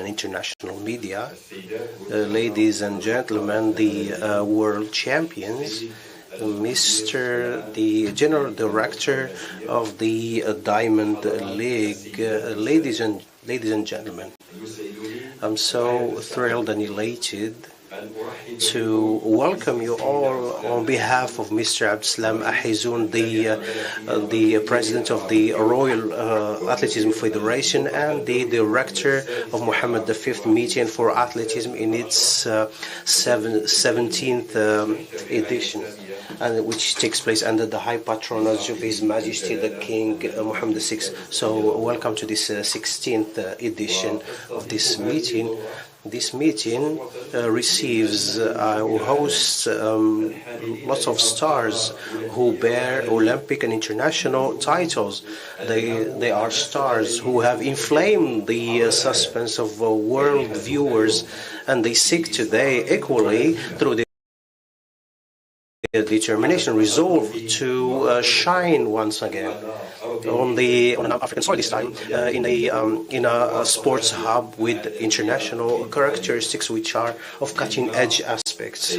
and international media, ladies and gentlemen, the world champions, the General Director of the Diamond League, ladies and gentlemen, I'm so thrilled and elated to welcome you all on behalf of Mr. Abdeslam Ahizoun, the President of the Royal Athleticism Federation and the Director of Mohammed V meeting for athleticism in its 17th edition, and which takes place under the high patronage of His Majesty the King Mohammed VI. So welcome to this 16th edition of this meeting. This meeting hosts lots of stars who bear Olympic and international titles. They are stars who have inflamed the suspense of world viewers, and they seek today equally through the determination, resolve to shine once again on an African soil, this time in a sports hub with international characteristics which are of cutting-edge aspects.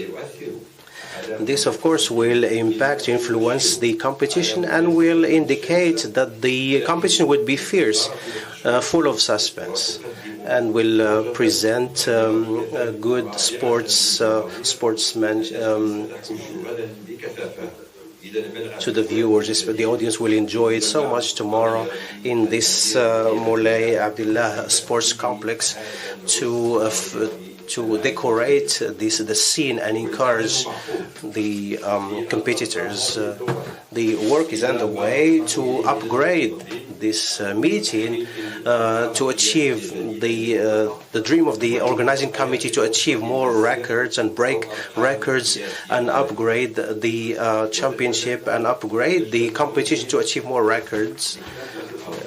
This, of course, will influence the competition and will indicate that the competition would be fierce, full of suspense, and will present good sportsmen to the viewers. The audience will enjoy it so much tomorrow in this Moulay Abdullah Sports Complex to decorate the scene and encourage the competitors. The work is underway to upgrade this meeting to achieve the dream of the organizing committee to achieve more records and break records and upgrade the championship and upgrade the competition to achieve more records.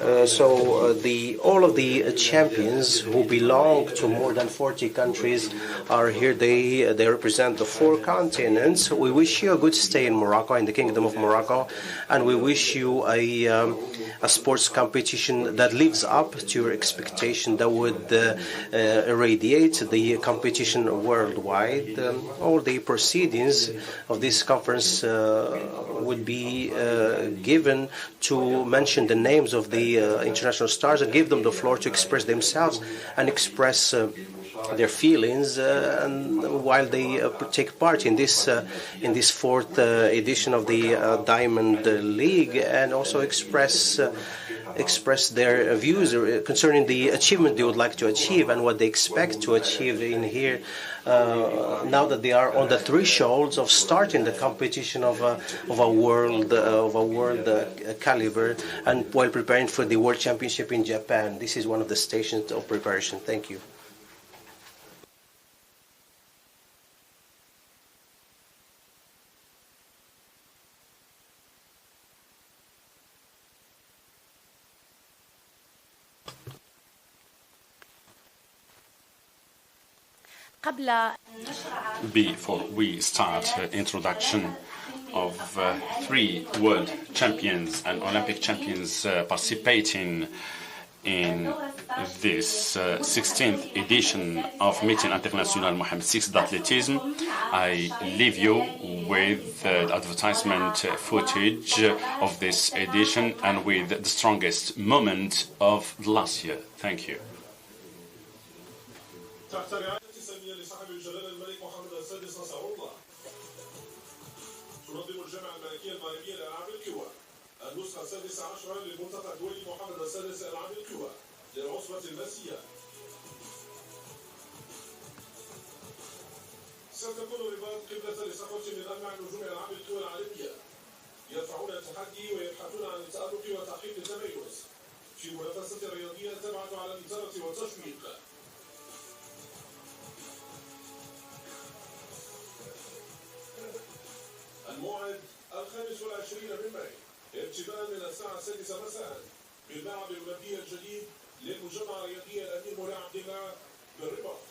All of the champions who belong to more than 40 countries are here. They represent the 4 continents. We wish you a good stay in Morocco, in the Kingdom of Morocco, and we wish you a sports competition that lives up to your expectation, that would irradiate the competition worldwide. All the proceedings of this conference would be given to mention the names of the international stars and give them the floor to express themselves and express their feelings and while they take part in this 4th edition of the Diamond League, and also express their views concerning the achievement they would like to achieve and what they expect to achieve in here now that they are on the thresholds of starting the competition of a world caliber, and while preparing for the World Championship in Japan. This is one of the stations of preparation. Thank you. Before we start introduction of 3 world champions and Olympic champions participating in this 16th edition of Meeting International Mohammed VI d'Athlétisme, I leave you with advertisement footage of this edition and with the strongest moment of last year. Thank you. لصاحب الجلالة الملك محمد السادس نصر الله. تنظم الجامعة الملكية المغربية لألعاب القوى النسخة 16 للملتقى الدولي محمد السادس لألعاب القوى للعصبة الماسية. ستكون الرباط قبلة لصفوة من ألمع نجوم ألعاب القوى العالمية يرفعون التحدي ويبحثون عن التألق وتحقيق التميز في منافسة رياضية تبعث على الإثارة والتشويق. الموعد 25 من مايو ابتداء من الساعة 6 مساء بالملعب الأولمبي الجديد للمجمع الرياضي الأمير مولاي عبد الله بالرباط.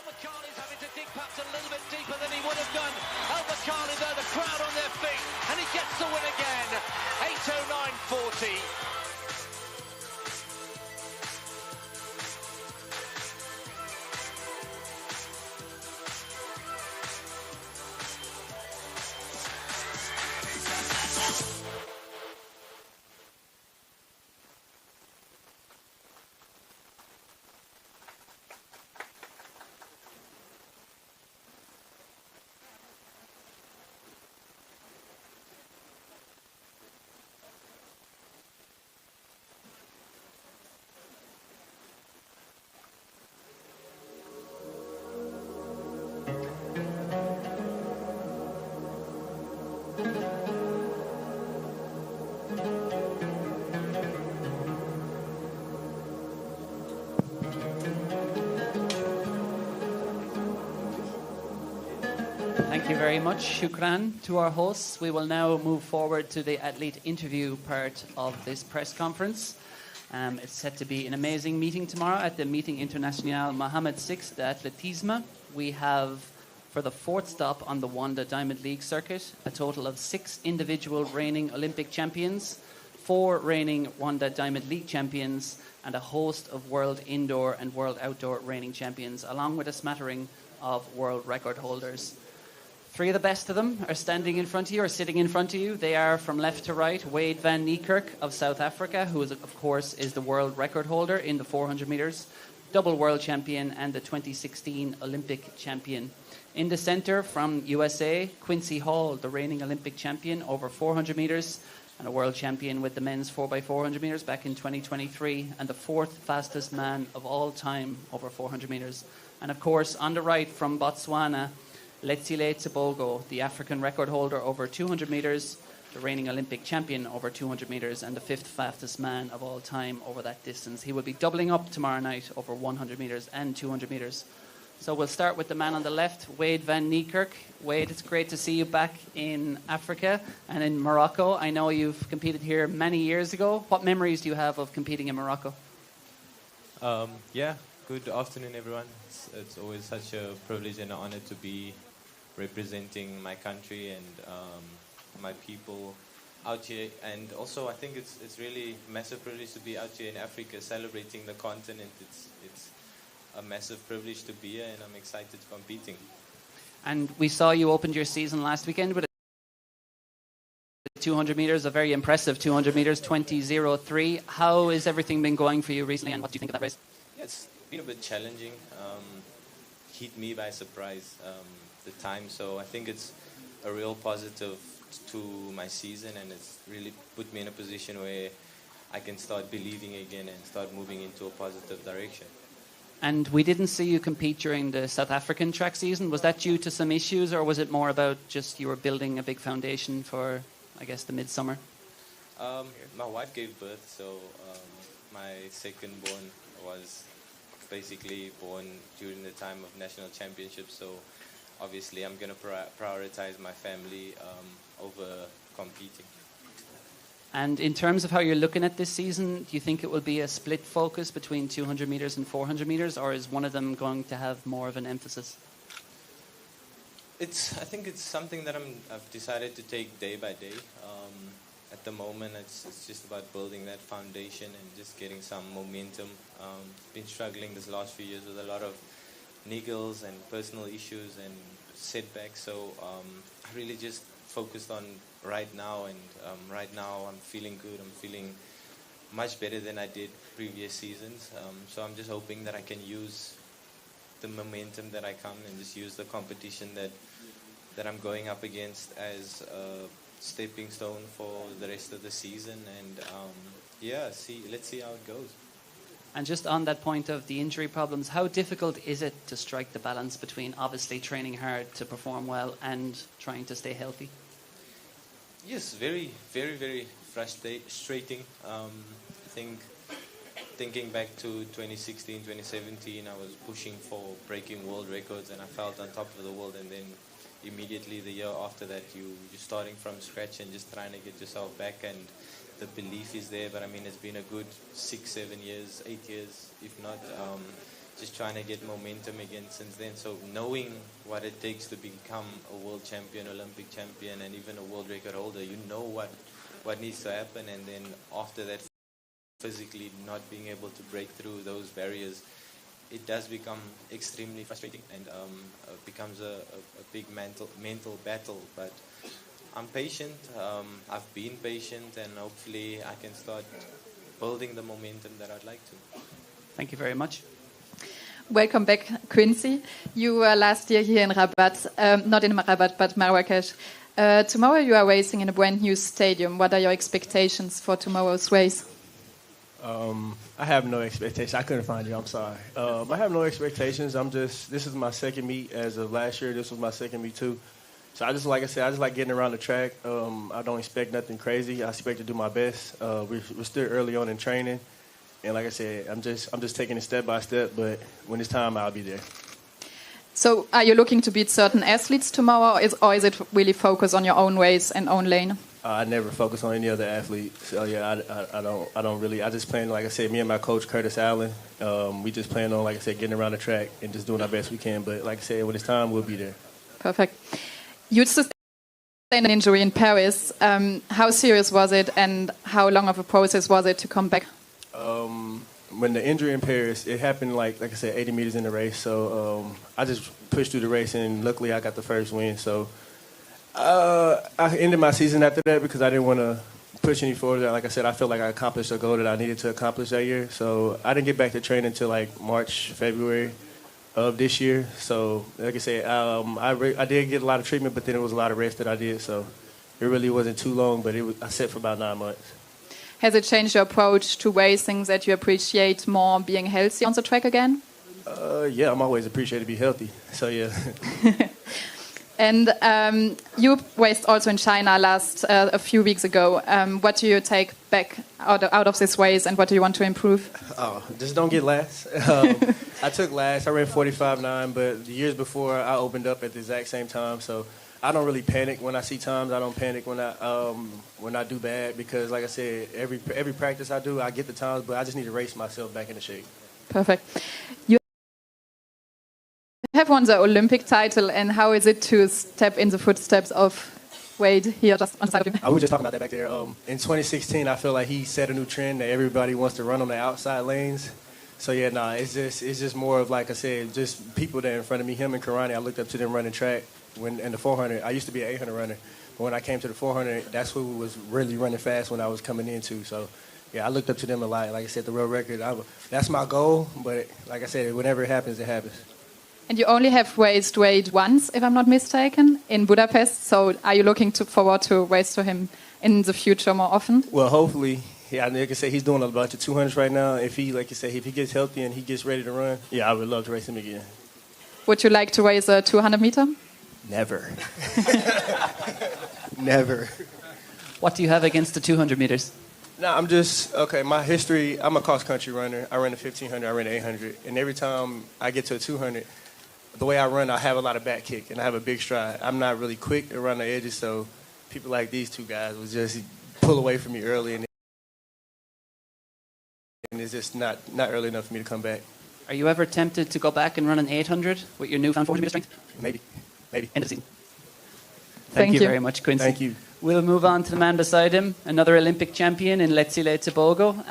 Bakkali's having to dig perhaps a little bit deeper than he would have done. El Bakkali there, the crowd on their feet, and he gets the win again. 8:09.40. Thank you very much, Shukran, to our hosts. We will now move forward to the athlete interview part of this press conference. It's set to be an amazing meeting tomorrow at the Meeting International Mohammed VI d'Athlétisme. We have, for the fourth stop on the Wanda Diamond League circuit, a total of 6 individual reigning Olympic champions, 4 reigning Wanda Diamond League champions, and a host of world indoor and world outdoor reigning champions, along with a smattering of world record holders. 3 of the best of them are standing in front of you or sitting in front of you. They are, from left to right, Wayde Van Niekerk of South Africa, who is, of course, is the world record holder in the 400 metres, double world champion and the 2016 Olympic champion. In the centre, from USA, Quincy Hall, the reigning Olympic champion over 400 metres and a world champion with the men's 4x400 metres back in 2023, and the 4th fastest man of all time over 400 metres. And of course, on the right, from Botswana, Letsile Tebogo, the African record holder over 200 metres, the reigning Olympic champion over 200 metres, and the 5th fastest man of all time over that distance. He will be doubling up tomorrow night over 100 metres and 200 metres. So we'll start with the man on the left, Wayde Van Niekerk. Wayde, it's great to see you back in Africa and in Morocco. I know you've competed here many years ago. What memories do you have of competing in Morocco? Yeah, good afternoon, everyone. It's always such a privilege and an honor to be representing my country and my people out here. And also, I think it's really a massive privilege to be out here in Africa celebrating the continent. It's a massive privilege to be here, and I'm excited competing. And we saw you opened your season last weekend with 200 metres, a very impressive 200 metres, 20.03. How has everything been going for you recently, and what do you think of that race? Yeah, it's been a bit challenging. Hit me by surprise, the time. So I think it's a real positive to my season, and it's really put me in a position where I can start believing again and start moving into a positive direction. And we didn't see you compete during the South African track season. Was that due to some issues, or was it more about just you were building a big foundation for, I guess, the midsummer? My wife gave birth, so my second born was basically born during the time of national championships. So obviously I'm going to prioritize my family over competing. And in terms of how you're looking at this season, do you think it will be a split focus between 200 metres and 400 metres, or is one of them going to have more of an emphasis? I think it's something that I've decided to take day by day. At the moment, it's just about building that foundation and just getting some momentum. Been struggling this last few years with a lot of niggles and personal issues and setbacks. So I really just focused on right now, and right now I'm feeling good. I'm feeling much better than I did previous seasons. So I'm just hoping that I can use the momentum that I come and just use the competition that I'm going up against as a stepping stone for the rest of the season. And let's see how it goes. And just on that point of the injury problems, how difficult is it to strike the balance between obviously training hard to perform well and trying to stay healthy? Yes, very, very, very frustrating. I think thinking back to 2016, 2017, I was pushing for breaking world records and I felt on top of the world, and then immediately the year after that you're starting from scratch and just trying to get yourself back, and the belief is there. But I mean, it's been a good 6, 7 years, 8 years, if not, just trying to get momentum again since then. So knowing what it takes to become a world champion, Olympic champion, and even a world record holder, you know what needs to happen, and then after that, physically not being able to break through those barriers, it does become extremely frustrating, and becomes a big mental battle. But I'm patient. I've been patient, and hopefully I can start building the momentum that I'd like to. Thank you very much. Welcome back, Quincy. You were last year here in Rabat, not in Rabat, but Marrakesh. Tomorrow you are racing in a brand new stadium. What are your expectations for tomorrow's race? I have no expectations. I couldn't find you. I'm sorry. I have no expectations. This is my second meet as of last year. This was my second meet too. So I just like getting around the track. I don't expect nothing crazy. I expect to do my best. We're still early on in training. And like I said, I'm just taking it step by step, but when it's time, I'll be there. So are you looking to beat certain athletes tomorrow, or is it really focused on your own race and own lane? I never focus on any other athlete. So yeah, I don't really. I just plan, like I said, me and my coach Curtis Allen. We just plan on, like I said, getting around the track and just doing our best we can. But like I said, when it's time, we'll be there. Perfect. You sustained an injury in Paris. How serious was it, and how long of a process was it to come back? When the injury in Paris, it happened like I said, 80 meters in the race. So I just pushed through the race, and luckily I got the first win. So I ended my season after that because I didn't want to push any further. Like I said, I felt like I accomplished a goal that I needed to accomplish that year. So I didn't get back to training until like March, February of this year. So like I said, I did get a lot of treatment, but then it was a lot of rest that I did. So it really wasn't too long, but I sat for about 9 months. Has it changed your approach to racing, that you appreciate more being healthy on the track again? Yeah, I'm always appreciated to be healthy. So yeah. And you raced also in China a few weeks ago. What do you take back out of this race, and what do you want to improve? Just don't get last. I took last. I ran 45.9, but the years before I opened up at the exact same time. So I don't really panic when I see times. I don't panic when I do bad, because, like I said, every practice I do, I get the times, but I just need to race myself back into shape. Perfect. You have won the Olympic title, and how is it to step in the footsteps of Wayde here just on the side of you? I was just talking about that back there. In 2016, I feel like he set a new trend that everybody wants to run on the outside lanes. So yeah, it's just more of, like I said, just people that in front of me, him and Karani, I looked up to them running track. When in the 400, I used to be an 800 runner, but when I came to the 400, that's who was really running fast when I was coming into. So yeah, I looked up to them a lot. Like I said, the world record, that's my goal. But like I said, whenever it happens, it happens. And you only have raced Wayde once, if I'm not mistaken, in Budapest. So are you looking forward to race to him in the future more often? Well, hopefully. Yeah, like I said, he's doing a bunch of 200s right now. If he gets healthy and he gets ready to run, yeah, I would love to race him again. Would you like to race a 200 meter? Never. Never. What do you have against the 200 meters? No, my history, I'm a cross-country runner. I ran the 1,500, I ran the 800. And every time I get to a 200, the way I run, I have a lot of back kick, and I have a big stride. I'm not really quick around the edges, so people like these two guys would just pull away from me early, and it's just not early enough for me to come back. Are you ever tempted to go back and run an 800 with your newfound 400 meter strength? Maybe. Maybe. End of season. Thank you you very much, Quincy. Thank you. We'll move on to the man beside him, another Olympic champion in Letsile Tebogo.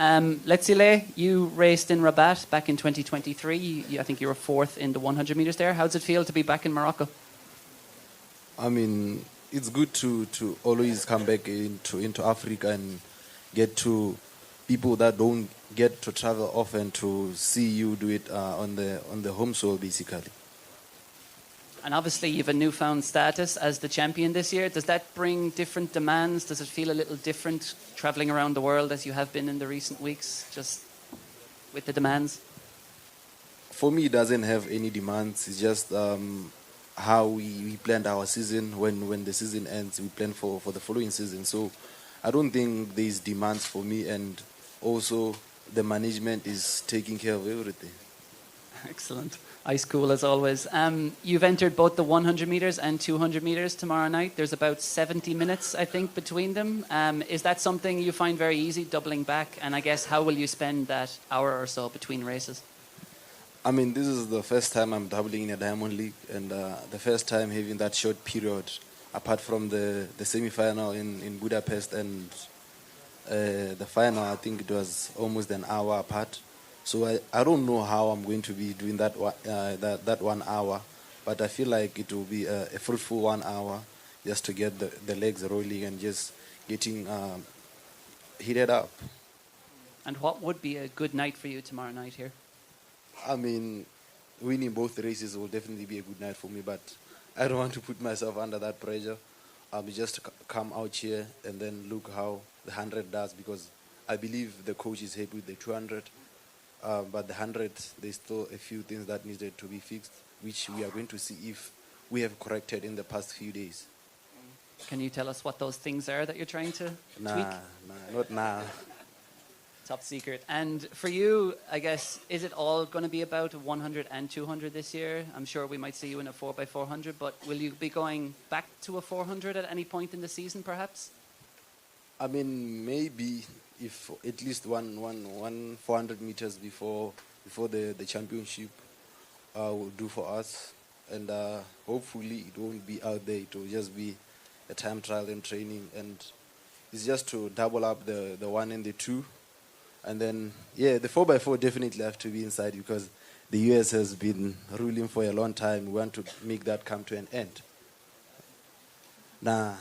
Letsile, you raced in Rabat back in 2023. I think you were fourth in the 100 meters there. How does it feel to be back in Morocco? I mean, it's good to always come back into Africa and get to people that don't get to travel often to see you do it on the home soil, basically. And obviously you have a newfound status as the champion this year. Does that bring different demands? Does it feel a little different travelling around the world as you have been in the recent weeks, just with the demands? For me, it doesn't have any demands. It's just how we planned our season. When the season ends, we plan for the following season. So I don't think there's demands for me, and also the management is taking care of everything. Excellent. Ice cool as always. You've entered both the 100 metres and 200 metres tomorrow night. There's about 70 minutes, I think, between them. Is that something you find very easy, doubling back? And I guess, how will you spend that hour or so between races? I mean, this is the first time I'm doubling in a Diamond League, and the first time having that short period, apart from the semi-final in Budapest and the final. I think it was almost an hour apart. So I don't know how I'm going to be doing that 1 hour, but I feel like it will be a fruitful 1 hour just to get the legs rolling and just getting heated up. And what would be a good night for you tomorrow night here? I mean, winning both races will definitely be a good night for me, but I don't want to put myself under that pressure. I'll just come out here and then look how the 100 does, because I believe the coach is happy with the 200. But the 100, there's still a few things that needed to be fixed, which we are going to see if we have corrected in the past few days. Can you tell us what those things are that you're trying to tweak? Nah, not now. Top secret. And for you, I guess, is it all going to be about 100 and 200 this year? I'm sure we might see you in a 4x400, but will you be going back to a 400 at any point in the season, perhaps? I mean, maybe if at least one 400 meters before the championship will do for us, and hopefully it won't be out there. It will just be a time trial and training, and it's just to double up the 1 and the 2, and then the 4x4 definitely have to be inside, because the US has been ruling for a long time. We want to make that come to an end. Nah.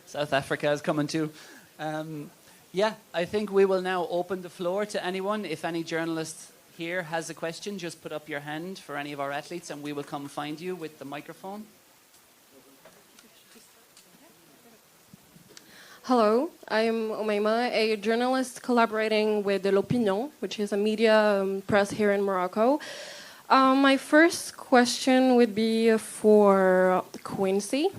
South Africa is coming too. I think we will now open the floor to anyone. If any journalist here has a question, just put up your hand for any of our athletes and we will come find you with the microphone. Hello, I'm Omeima, a journalist collaborating with L'Opinion, which is a media press here in Morocco. My first question would be for Quincy.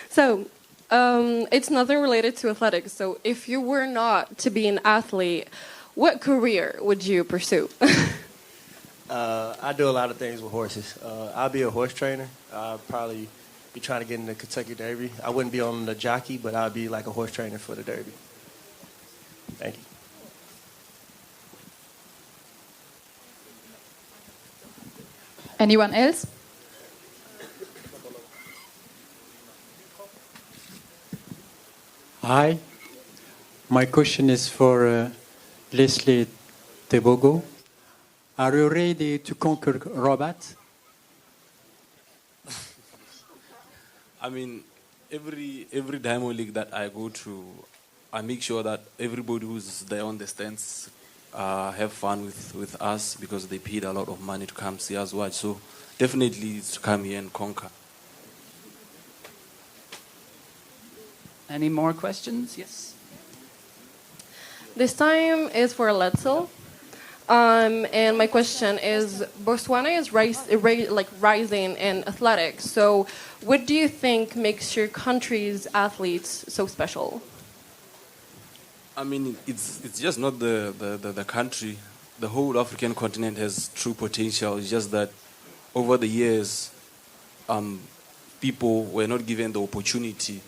So, it's nothing related to athletics. So, if you were not to be an athlete, what career would you pursue? I do a lot of things with horses. I'll be a horse trainer. I'll probably be trying to get in the Kentucky Derby. I wouldn't be on the jockey, but I'll be like a horse trainer for the Derby. Thank you. Anyone else? Hi. My question is for Letsile Tebogo. Are you ready to conquer Rabat? I mean, every Diamond League that I go to, I make sure that everybody who's there on the stands have fun with us, because they paid a lot of money to come see us watch. So definitely it's to come here and conquer. Any more questions? Yes. This time is for Letsile. And my question is, Botswana is rising in athletics. So what do you think makes your country's athletes so special? I mean, it's just not the country. The whole African continent has true potential. It's just that over the years, people were not given the opportunity.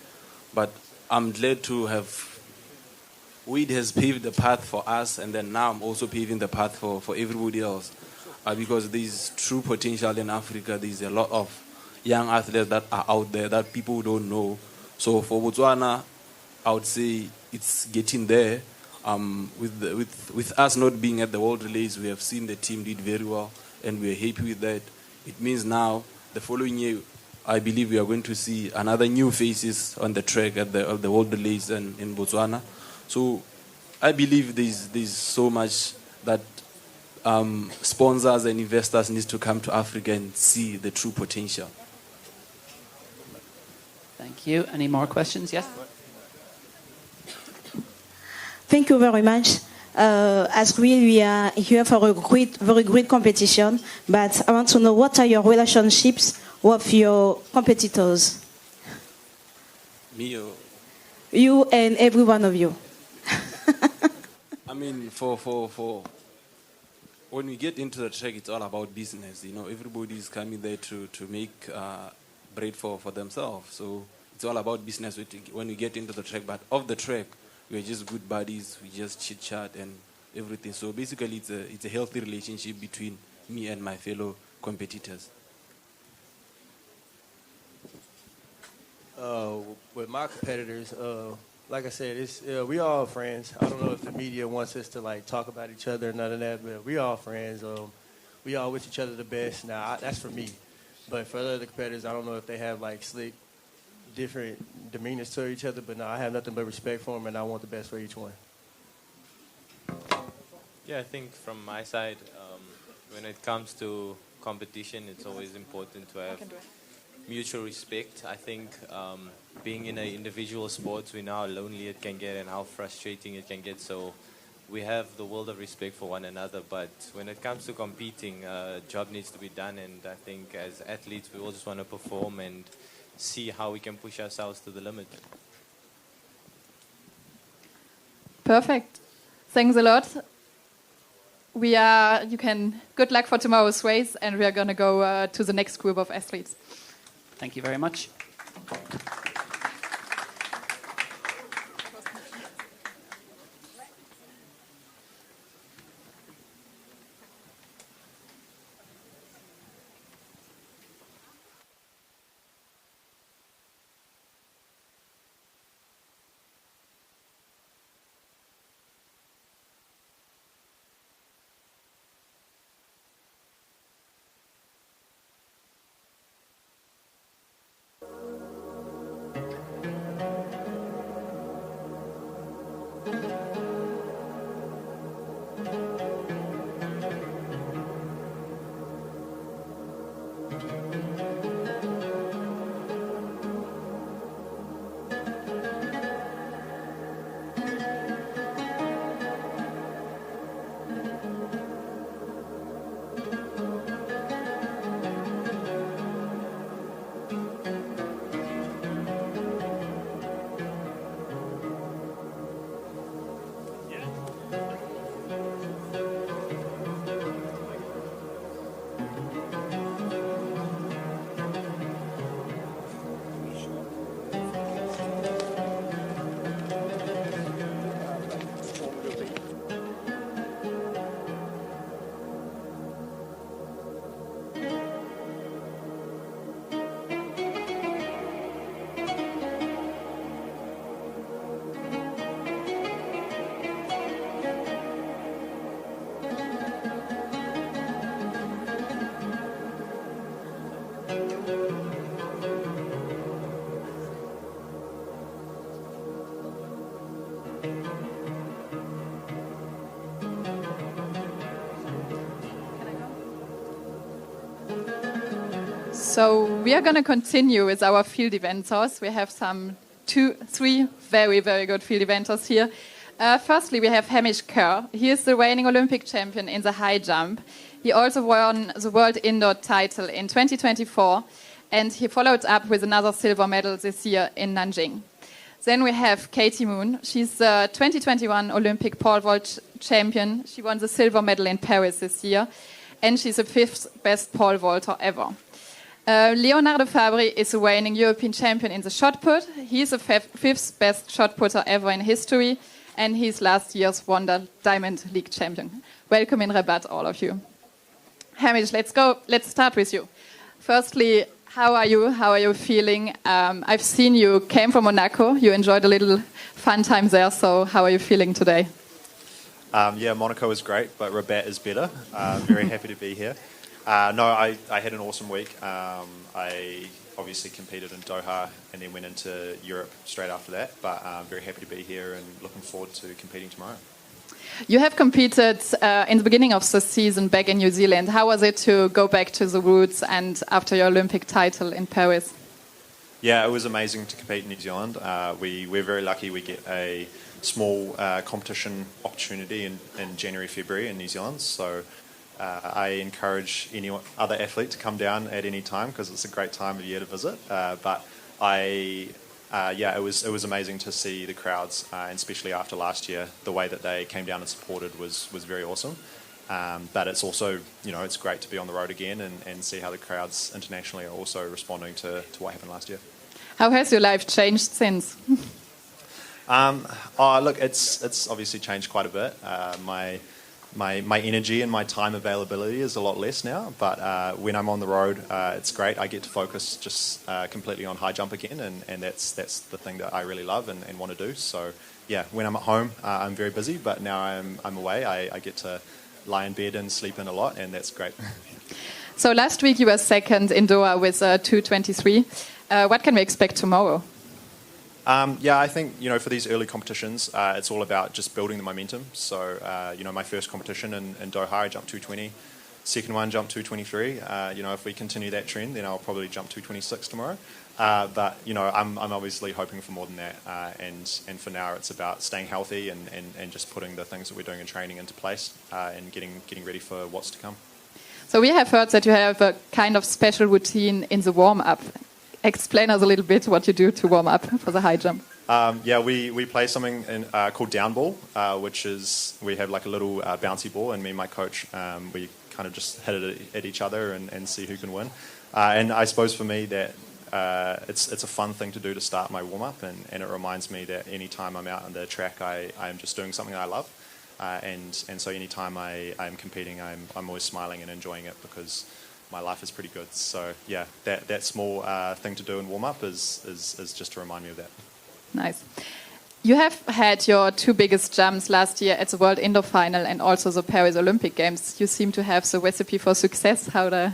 But I'm glad to have Wayde has paved the path for us, and then now I'm also paving the path for everybody else. because there's true potential in Africa. There's a lot of young athletes that are out there that people don't know. So for Botswana, I would say it's getting there. With us not being at the World Relays, we have seen the team did very well, and we're happy with that. It means now, the following year, I believe we are going to see another new faces on the track at the World Relays in Botswana. So I believe there's so much that sponsors and investors need to come to Africa and see the true potential. Thank you. Any more questions? Yes? Thank you very much. As we are here for a very great competition, but I want to know, what are your relationships with your competitors? Me or? You and every one of you. I mean, for when we get into the track, it's all about business. Everybody's coming there to make bread for themselves. So it's all about business when we get into the track. But off the track, we're just good buddies. We just chit chat and everything. So basically, it's a healthy relationship between me and my fellow competitors. With my competitors, like I said, we all friends. I don't know if the media wants us to talk about each other or none of that, but we all friends. We all wish each other the best. Now, that's for me. But for other competitors, I don't know if they have slick, different demeanors to each other. But no, I have nothing but respect for them, and I want the best for each one. Yeah, I think from my side, when it comes to competition, it's always important to have mutual respect. I think being in an individual sport, we know how lonely it can get and how frustrating it can get. So we have the world of respect for one another. But when it comes to competing, job needs to be done. And I think as athletes, we all just want to perform and see how we can push ourselves to the limit. Perfect. Thanks a lot. Good luck for tomorrow's race, and we are going to go to the next group of athletes. Thank you very much. So we are going to continue with our field eventers. We have three very, very good field eventers here. Firstly, we have Hamish Kerr. He is the reigning Olympic champion in the high jump. He also won the world indoor title in 2024, and he followed up with another silver medal this year in Nanjing. Then we have Katie Moon. She's the 2021 Olympic pole vault champion. She won the silver medal in Paris this year, and she's the 5th best pole vaulter ever. Leonardo Fabbri is the reigning European champion in the shot put. He's the 5th best shot putter ever in history, and he's last year's Wanda Diamond League champion. Welcome in Rabat, all of you. Hamish, let's start with you. Firstly, how are you? How are you feeling? I've seen you came from Monaco. You enjoyed a little fun time there. So how are you feeling today? Yeah, Monaco is great, but Rabat is better. Very happy to be here. No, I had an awesome week. I obviously competed in Doha and then went into Europe straight after that. But I'm very happy to be here and looking forward to competing tomorrow. You have competed in the beginning of the season back in New Zealand. How was it to go back to the roots and after your Olympic title in Paris? Yeah, it was amazing to compete in New Zealand. We're very lucky we get a small competition opportunity in January, February in New Zealand. So I encourage any other athlete to come down at any time because it's a great time of year to visit. It was amazing to see the crowds, and especially after last year, the way that they came down and supported was very awesome. But it's also, it's great to be on the road again and see how the crowds internationally are also responding to what happened last year. How has your life changed since? Look, it's obviously changed quite a bit. My energy and my time availability is a lot less now, but when I'm on the road, it's great. I get to focus just completely on high jump again, and that's the thing that I really love and want to do. So yeah, when I'm at home, I'm very busy, but now I'm away. I get to lie in bed and sleep in a lot, and that's great. So last week you were second in Doha with 2:23. What can we expect tomorrow? I think, for these early competitions, it's all about just building the momentum. So, my first competition in Doha, I jumped 2:20. Second one, jumped 2:23. If we continue that trend, then I'll probably jump 2:26 tomorrow. But I'm obviously hoping for more than that. And for now, it's about staying healthy and just putting the things that we're doing in training into place and getting ready for what's to come. So we have heard that you have a kind of special routine in the warm-up. Explain us a little bit what you do to warm up for the high jump. We play something called down ball, which is we have like a little bouncy ball, and me and my coach, we kind of just hit it at each other and see who can win. And I suppose for me that it's a fun thing to do to start my warm up, and it reminds me that any time I'm out on the track, I'm just doing something I love, and so any time I'm competing, I'm always smiling and enjoying it because my life is pretty good. So yeah, that small thing to do in warm up is just to remind me of that. Nice. You have had your two biggest jumps last year at the World Indoor Final and also the Paris Olympic Games. You seem to have the recipe for success. How to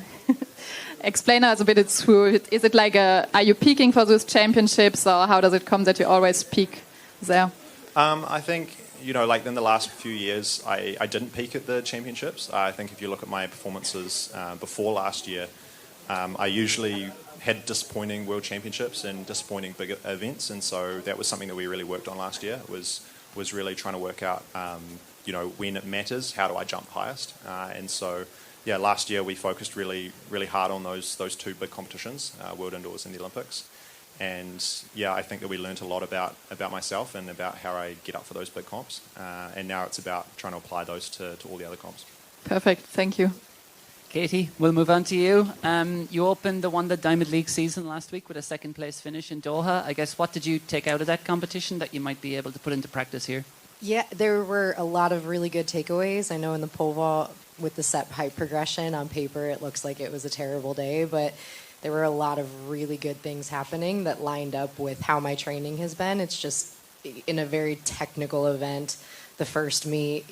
explain us a bit through it? Is it like are you peaking for those championships, or how does it come that you always peak there? I think, like in the last few years, I didn't peak at the championships. I think if you look at my performances before last year, I usually had disappointing world championships and disappointing big events, and so that was something that we really worked on last year. Was really trying to work out, when it matters, how do I jump highest? And so, yeah, last year we focused really, really hard on those two big competitions, World Indoors and the Olympics. And yeah, I think that we learnt a lot about myself and about how I get up for those big comps. And now it's about trying to apply those to all the other comps. Perfect. Thank you. Katie, we'll move on to you. You opened the Wanda Diamond League season last week with a second place finish in Doha. I guess, what did you take out of that competition that you might be able to put into practice here? Yeah, there were a lot of really good takeaways. I know in the pole vault with the set height progression, on paper it looks like it was a terrible day, but there were a lot of really good things happening that lined up with how my training has been. It's just in a very technical event, the first meet,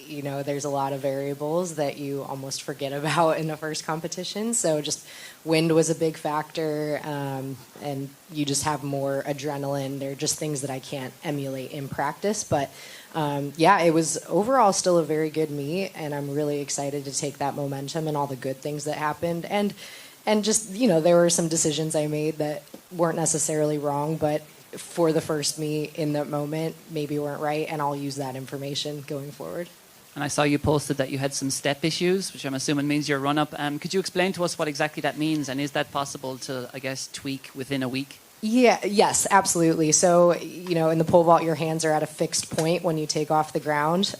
there's a lot of variables that you almost forget about in the first competition. So just wind was a big factor, and you just have more adrenaline. They're just things that I can't emulate in practice. But it was overall still a very good meet, and I'm really excited to take that momentum and all the good things that happened. And just, there were some decisions I made that weren't necessarily wrong, but for the first meet in that moment maybe weren't right, and I'll use that information going forward. And I saw you posted that you had some step issues, which I'm assuming means your run-up. Could you explain to us what exactly that means, and is that possible to, I guess, tweak within a week? Yeah, yes, absolutely. So, in the pole vault, your hands are at a fixed point when you take off the ground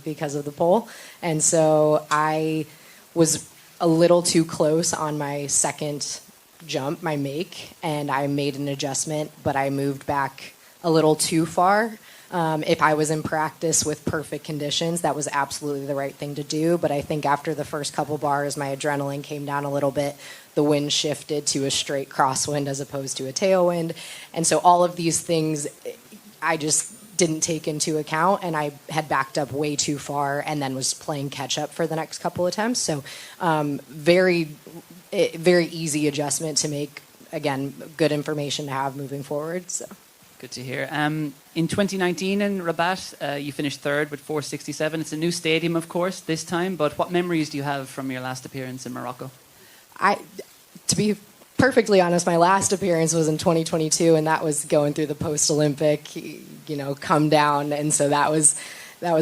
because of the pole. And so I was a little too close on my second jump, my make, and I made an adjustment, but I moved back a little too far If I was in practice with perfect conditions, that was absolutely the right thing to do. But I think after the first couple bars, my adrenaline came down a little bit. The wind shifted to a straight crosswind as opposed to a tailwind. And so all of these things I just didn't take into account, and I had backed up way too far and then was playing catch up for the next couple attempts. So very easy adjustment to make. Again, good information to have moving forward. So. Good to hear. In 2019 in Rabat, you finished third with 467. It's a new stadium, of course, this time. But what memories do you have from your last appearance in Morocco? To be perfectly honest, my last appearance was in 2022, and that was going through the post-Olympic, come down, and so that was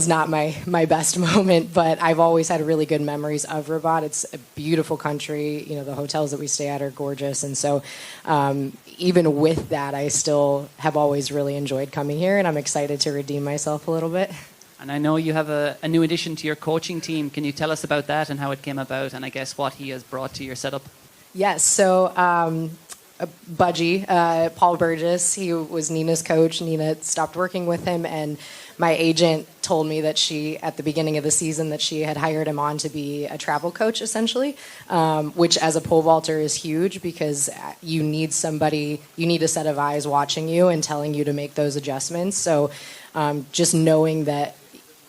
not my best moment. But I've always had really good memories of Rabat. It's a beautiful country. The hotels that we stay at are gorgeous, and so even with that, I still have always really enjoyed coming here, and I'm excited to redeem myself a little bit. And I know you have a new addition to your coaching team. Can you tell us about that and how it came about, and I guess what he has brought to your setup? Yes, so Budgie, Paul Burgess, he was Nina's coach. Nina stopped working with him, and my agent told me that at the beginning of the season, that she had hired him on to be a travel coach, essentially, which as a pole vaulter is huge because you need a set of eyes watching you and telling you to make those adjustments. So just knowing that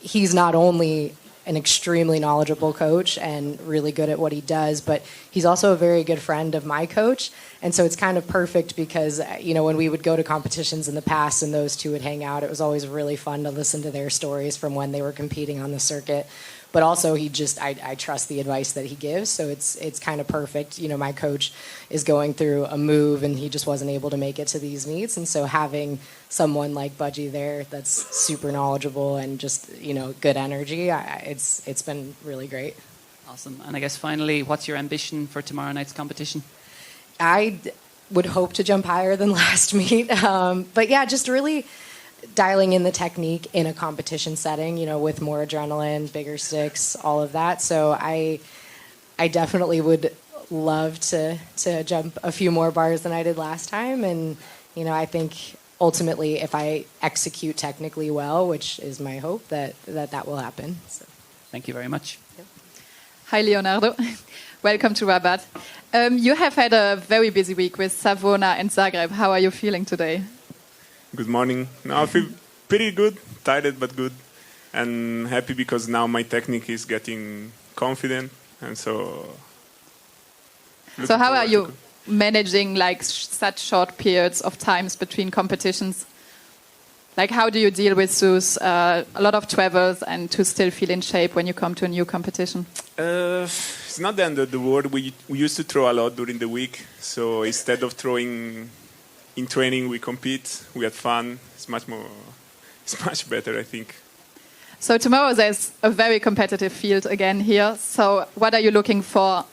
he's not only an extremely knowledgeable coach and really good at what he does, but he's also a very good friend of my coach. And so it's kind of perfect because, when we would go to competitions in the past and those two would hang out, it was always really fun to listen to their stories from when they were competing on the circuit. But also I trust the advice that he gives. So it's kind of perfect. My coach is going through a move and he just wasn't able to make it to these meets. And so having someone like Budgie there that's super knowledgeable and just, good energy, it's been really great. Awesome. And I guess finally, what's your ambition for tomorrow night's competition? I would hope to jump higher than last meet. But yeah, just really dialing in the technique in a competition setting, with more adrenaline, bigger sticks, all of that. So I definitely would love to jump a few more bars than I did last time. And, I think ultimately if I execute technically well, which is my hope, that will happen. So. Thank you very much. Yep. Hi, Leonardo. Welcome to Rabat. You have had a very busy week with Savona and Zagreb. How are you feeling today? Good morning. No, I feel pretty good, tired but good, and happy because now my technique is getting confident, and so. So how are you managing such short periods of times between competitions? How do you deal with those a lot of travels and to still feel in shape when you come to a new competition? It's not the end of the world. We used to throw a lot during the week, so instead of throwing in training, we compete. We had fun. It's much better, I think. So tomorrow there's a very competitive field again here. So what are you looking for?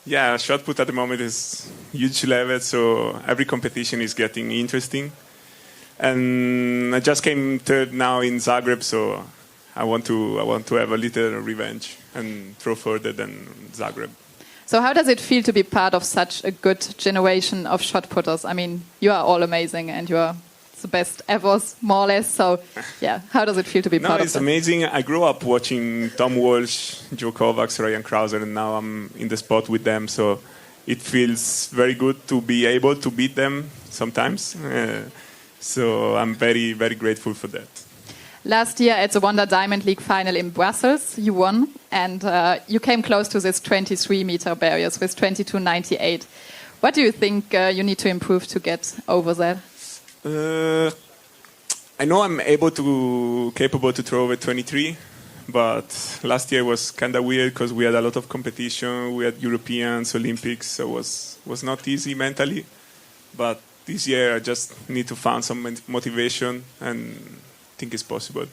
Yeah, shot put at the moment is huge level, so every competition is getting interesting. And I just came third now in Zagreb, so I want to have a little revenge and throw further than Zagreb. So how does it feel to be part of such a good generation of shot putters? I mean, you are all amazing and you are the best ever, more or less. So, yeah, how does it feel to be part of it? It's amazing. I grew up watching Tom Walsh, Joe Kovacs, Ryan Krauser, and now I'm in the spot with them. So it feels very good to be able to beat them sometimes. So I'm very, very grateful for that. Last year at the Wanda Diamond League final in Brussels, you won, and you came close to this 23-meter barriers with 22.98. What do you think you need to improve to get over that? I know I'm capable to throw over 23, but last year was kind of weird because we had a lot of competition. We had Europeans, Olympics, so it was not easy mentally. But this year I just need to find some motivation and think it's possible.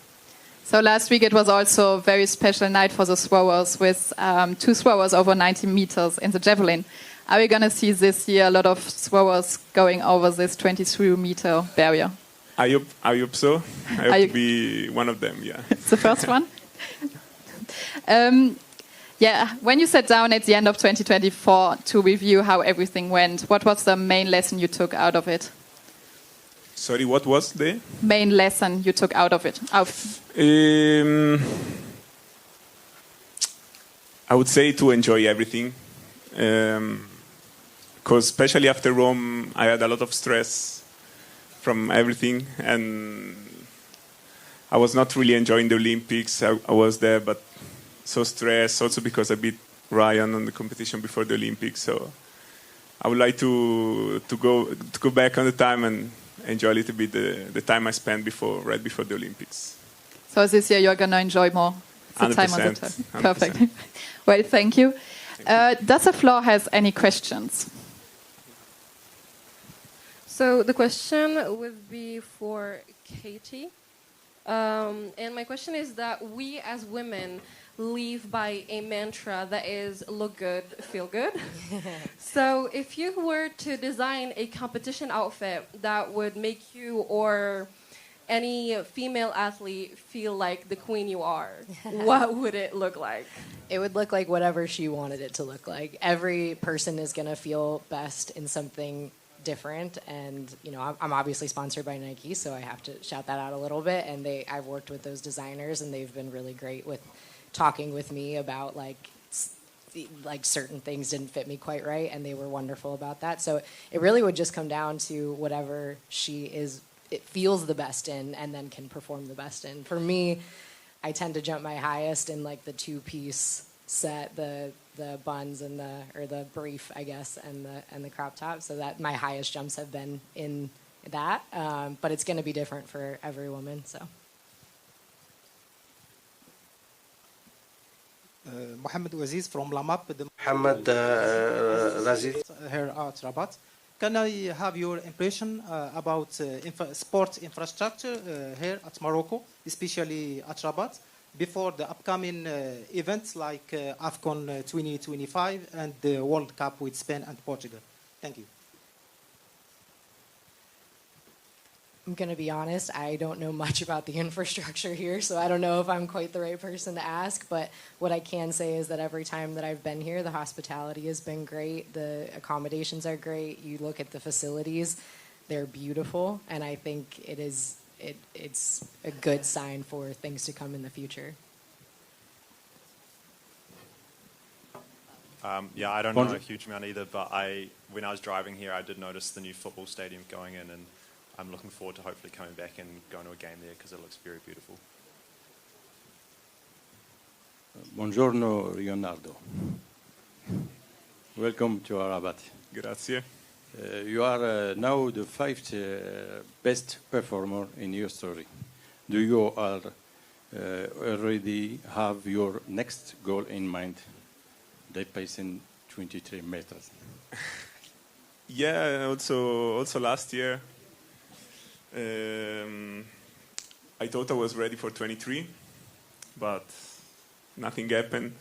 So last week it was also a very special night for the throwers with 2 throwers over 90 meters in the javelin. Are we going to see this year a lot of throwers going over this 23-meter barrier? I hope so. I hope to be one of them, yeah. It's the first one? Yeah, when you sat down at the end of 2024 to review how everything went, what was the main lesson you took out of it? Sorry, what was the main lesson you took out of it? I would say to enjoy everything, because especially after Rome, I had a lot of stress from everything, and I was not really enjoying the Olympics. I was there, but so stressed, also because I beat Ryan on the competition before the Olympics. So I would like to go back on the time and enjoy a little bit the time I spent right before the Olympics. So this year you're going to enjoy more the time on the track. 100%. Perfect. Well, thank you. Does the floor has any questions? So the question would be for Katie. And my question is that we as women live by a mantra that is look good, feel good. So if you were to design a competition outfit that would make you or any female athlete feel like the queen you are, what would it look like? It would look like whatever she wanted it to look like. Every person is going to feel best in something different, and I'm obviously sponsored by Nike, so I have to shout that out a little bit. And I've worked with those designers, and they've been really great with talking with me about like certain things didn't fit me quite right, and they were wonderful about that. So it really would just come down to whatever it feels the best in, and then can perform the best in. For me, I tend to jump my highest in like the two-piece set, the buns and the brief, I guess, and the crop top. So that my highest jumps have been in that, but it's going to be different for every woman. So. Mohamed Aziz from Lamap. Mohamed Aziz. Here at Rabat. Can I have your impression about sports infrastructure here at Morocco, especially at Rabat, before the upcoming events like AFCON 2025 and the World Cup with Spain and Portugal? Thank you. I'm going to be honest, I don't know much about the infrastructure here, so I don't know if I'm quite the right person to ask, but what I can say is that every time that I've been here, the hospitality has been great, the accommodations are great, you look at the facilities, they're beautiful, and I think it's a good sign for things to come in the future. Yeah, I don't know a huge amount either, but when I was driving here, I did notice the new football stadium going in, and I'm looking forward to hopefully coming back and going to a game there because it looks very beautiful. Buongiorno, Leonardo. Welcome to Rabat. Grazie. You are now the 5th best performer in your story. Do you already have your next goal in mind? They pace in 23 meters. Yeah, also last year, I thought I was ready for 23, but nothing happened.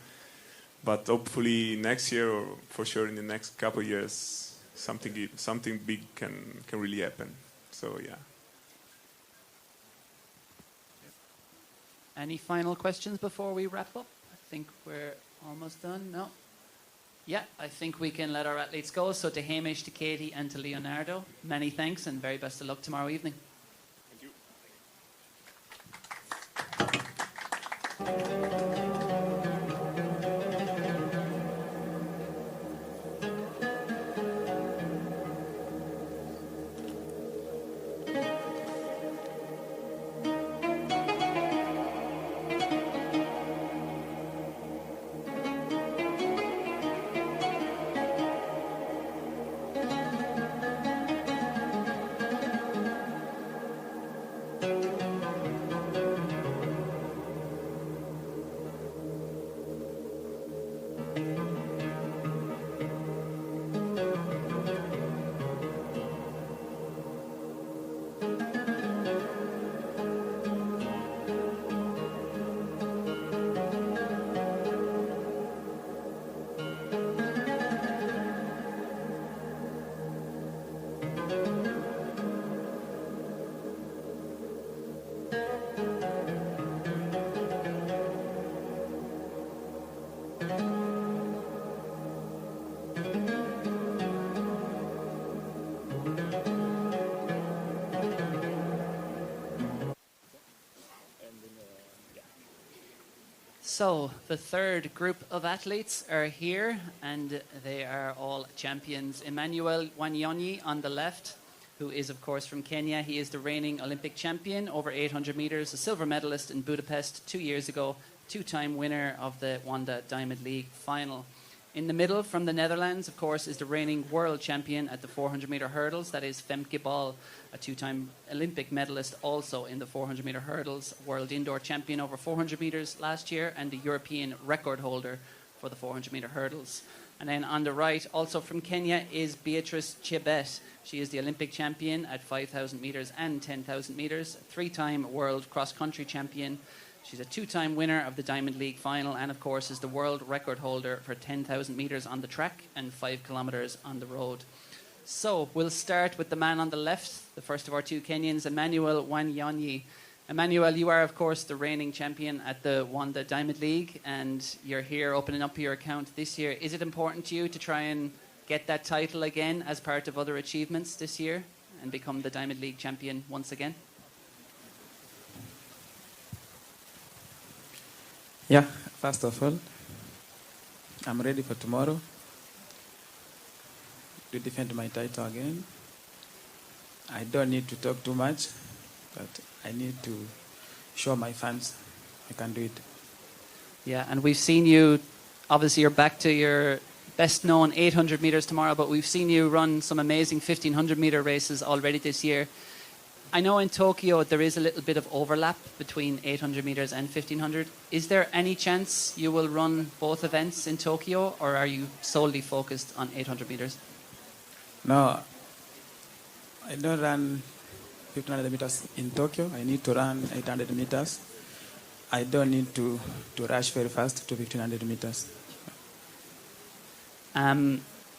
But hopefully next year, or for sure in the next couple of years, something big can really happen. So yeah. Any final questions before we wrap up? I think we're almost done. No? Yeah, I think we can let our athletes go. So to Hamish, to Katie, and to Leonardo, many thanks and very best of luck tomorrow evening. Thank you. So the third group of athletes are here, and they are all champions. Emmanuel Wanyonyi on the left, who is, of course, from Kenya. He is the reigning Olympic champion over 800 meters, a silver medalist in Budapest 2 years ago, two-time winner of the Wanda Diamond League final. In the middle, from the Netherlands, of course, is the reigning world champion at the 400-meter hurdles. That is Femke Bol, a two-time Olympic medalist also in the 400-meter hurdles, world indoor champion over 400 meters last year, and the European record holder for the 400-meter hurdles. And then on the right, also from Kenya, is Beatrice Chebet. She is the Olympic champion at 5,000 meters and 10,000 meters, three-time world cross-country champion. She's a two-time winner of the Diamond League final and, of course, is the world record holder for 10,000 meters on the track and 5 kilometers on the road. So we'll start with the man on the left, the first of our two Kenyans, Emmanuel Wanyonyi. Emmanuel, you are, of course, the reigning champion at the Wanda Diamond League, and you're here opening up your account this year. Is it important to you to try and get that title again as part of other achievements this year and become the Diamond League champion once again? Yeah, first of all, I'm ready for tomorrow to defend my title again. I don't need to talk too much, but I need to show my fans I can do it. Yeah, and we've seen you, obviously you're back to your best known 800 meters tomorrow, but we've seen you run some amazing 1500 meter races already this year. I know in Tokyo there is a little bit of overlap between 800 meters and 1500. Is there any chance you will run both events in Tokyo, or are you solely focused on 800 meters? No, I don't run 1500 meters in Tokyo. I need to run 800 meters. I don't need to rush very fast to 1500 meters.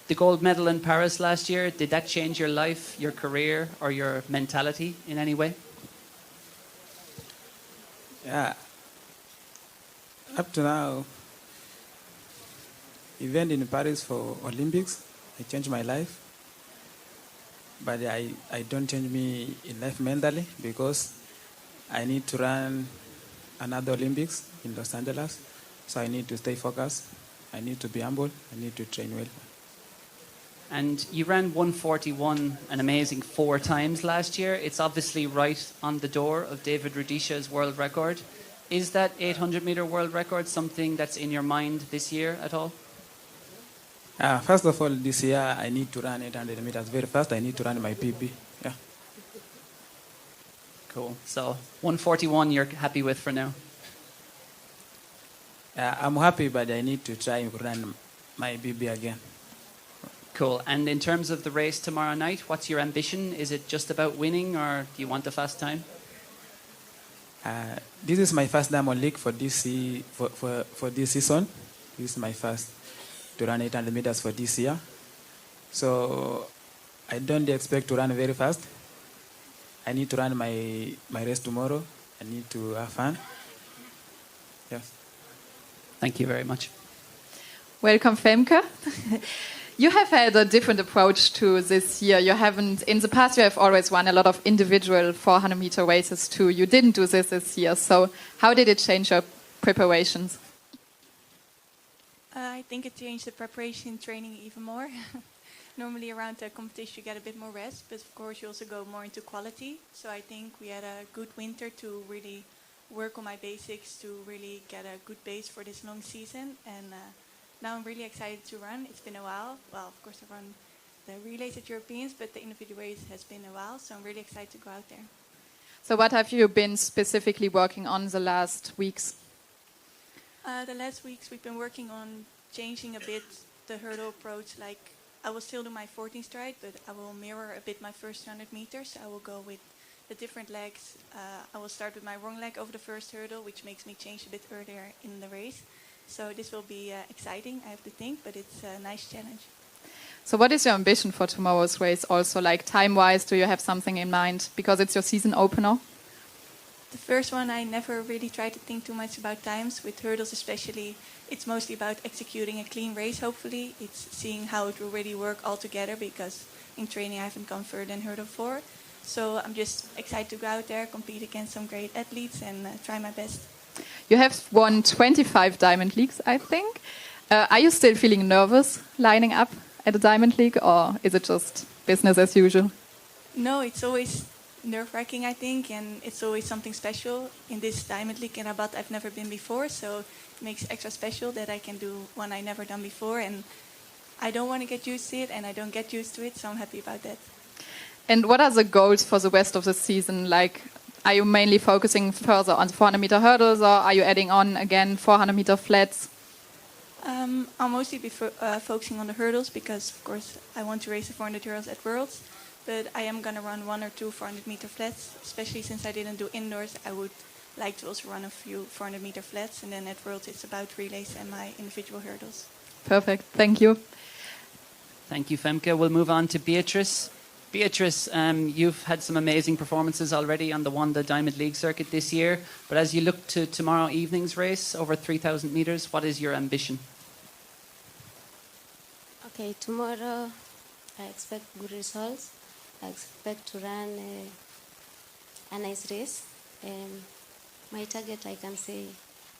The gold medal in Paris last year, did that change your life, your career, or your mentality in any way? Yeah. Up to now, event in Paris for Olympics, I changed my life. But I don't change me in life mentally, because I need to run another Olympics in Los Angeles. So I need to stay focused. I need to be humble. I need to train well. And you ran 141 an amazing 4 times last year. It's obviously right on the door of David Rudisha's world record. Is that 800 meter world record something that's in your mind this year at all? First of all, this year I need to run 800 meters very fast. I need to run my PB. Yeah. Cool. So 141 you're happy with for now? I'm happy, but I need to try and run my PB again. Cool. And in terms of the race tomorrow night, what's your ambition? Is it just about winning, or do you want a fast time? This is my first Diamond League for this season. This is my first to run 800 meters for this year. So I don't expect to run very fast. I need to run my race tomorrow. I need to have fun. Yes. Thank you very much. Welcome, Femke. You have had a different approach to this year. You haven't, in the past, you have always won a lot of individual 400-meter races too. You didn't do this year. So how did it change your preparations? I think it changed the preparation training even more. Normally around the competition you get a bit more rest, but of course you also go more into quality. So I think we had a good winter to really work on my basics to really get a good base for this long season. And now I'm really excited to run. It's been a while. Well, of course I run the relays at Europeans, but the individual race has been a while, so I'm really excited to go out there. So what have you been specifically working on the last weeks? The last weeks we've been working on changing a bit the hurdle approach. Like I will still do my 14 stride, but I will mirror a bit my first 100 meters. I will go with the different legs. I will start with my wrong leg over the first hurdle, which makes me change a bit earlier in the race. So this will be exciting, I have to think, but it's a nice challenge. So what is your ambition for tomorrow's race also, like time-wise? Do you have something in mind? Because it's your season opener. The first one, I never really tried to think too much about times. With hurdles especially, it's mostly about executing a clean race, hopefully. It's seeing how it will really work all together, because in training I haven't gone further than hurdle 4. So I'm just excited to go out there, compete against some great athletes and try my best. You have won 25 Diamond Leagues, I think. Are you still feeling nervous lining up at a Diamond League, or is it just business as usual? No, it's always nerve-wracking, I think, and it's always something special. In this Diamond League in Rabat, I've never been before, so it makes extra special that I can do one I never done before, and I don't want to get used to it, and I don't get used to it, so I'm happy about that. And what are the goals for the rest of the season? Like, are you mainly focusing further on 400-meter hurdles, or are you adding on again 400-meter flats? I'll mostly be focusing on the hurdles because, of course, I want to race the 400 hurdles at Worlds. But I am going to run 1 or 2 400-meter flats, especially since I didn't do indoors. I would like to also run a few 400-meter flats, and then at Worlds it's about relays and my individual hurdles. Perfect. Thank you. Thank you, Femke. We'll move on to Beatrice. Beatrice, you've had some amazing performances already on the Wanda Diamond League circuit this year. But as you look to tomorrow evening's race, over 3,000 meters, what is your ambition? Okay, tomorrow I expect good results. I expect to run a nice race. My target, I can say,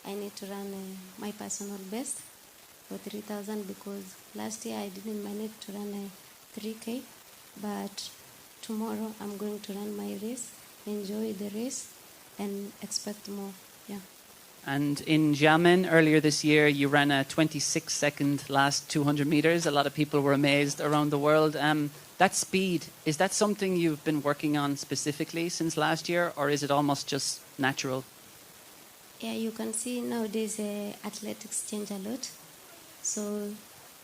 I need to run my personal best for 3,000 because last year I didn't manage to run a 3K. But tomorrow I'm going to run my race, enjoy the race, and expect more. Yeah. And in Xiamen earlier this year, you ran a 26-second last 200 meters. A lot of people were amazed around the world. That speed, is that something you've been working on specifically since last year, or is it almost just natural? Yeah, you can see nowadays athletics change a lot. So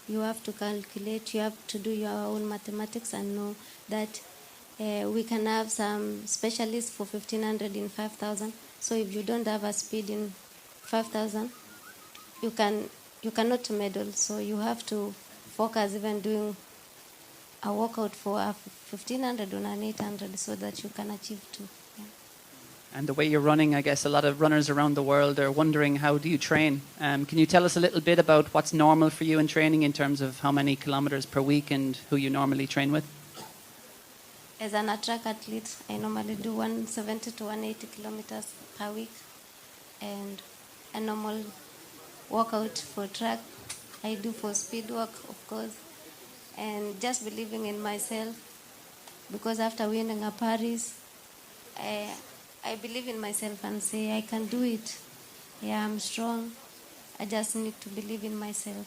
you have to calculate, you have to do your own mathematics and know that we can have some specialists for 1,500 in 5,000. So if you don't have a speed in 5,000, you cannot medal. So you have to focus even doing a workout for a 1,500 or an 800 so that you can achieve too. Yeah. And the way you're running, I guess a lot of runners around the world are wondering, how do you train? Can you tell us a little bit about what's normal for you in training in terms of how many kilometers per week and who you normally train with? As an track athlete, I normally do 170 to 180 kilometers per week. And a normal workout for track, I do for speed work, of course. And just believing in myself, because after winning a Paris, I believe in myself and say I can do it. Yeah, I'm strong. I just need to believe in myself.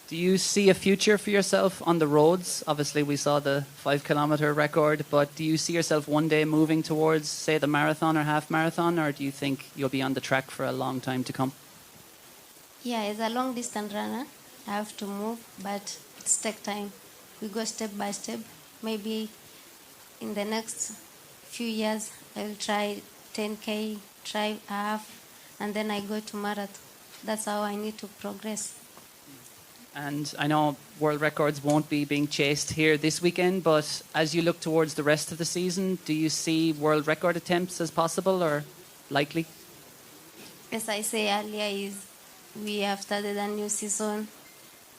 Do you see a future for yourself on the roads? Obviously, we saw the 5-kilometer record, but do you see yourself one day moving towards, say, the marathon or half marathon, or do you think you'll be on the track for a long time to come? Yeah, as a long distance runner, I have to move, but it's take time. We go step by step. Maybe in the next few years, I'll try 10K, try half, and then I go to marathon. That's how I need to progress. And I know world records won't be being chased here this weekend, but as you look towards the rest of the season, do you see world record attempts as possible or likely? As I say earlier, we have started a new season,